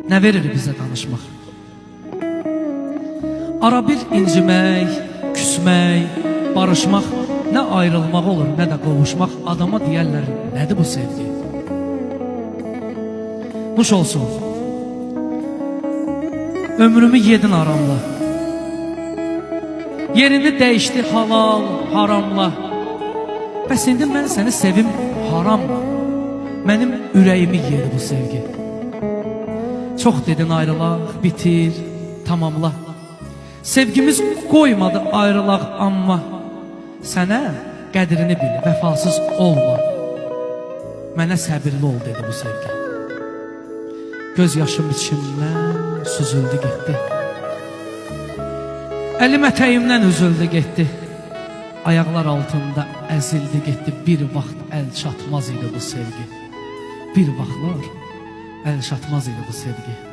nə verir bizə danışmaq? Ara bir incimək, küsmək, barışmaq, nə ayrılmaq olur, nə də qovuşmaq. Adama deyərlər, nədir bu sevgi? Nuş olsun. Ömrümü yedin aramla. Yerini dəyişdi halal, haramla. Bəs indi mən səni sevim haramla. Mənim ürəyimi yedi bu sevgi. Çox dedin ayrılaq, bitir, tamamla. Sevgimiz qoymadı ayrılaq, amma sənə qədrini bil, vəfasız olma. Mənə səbirli ol dedi bu sevgi. Göz yaşım içimdən süzüldü getdi. Əlim ətəyimdən üzüldü getdi. Ayaqlar altında əzildi getdi. Bir vaxt əl çatmaz idi bu sevgi. Bir vaxtlar əl çatmaz idi bu sevgi.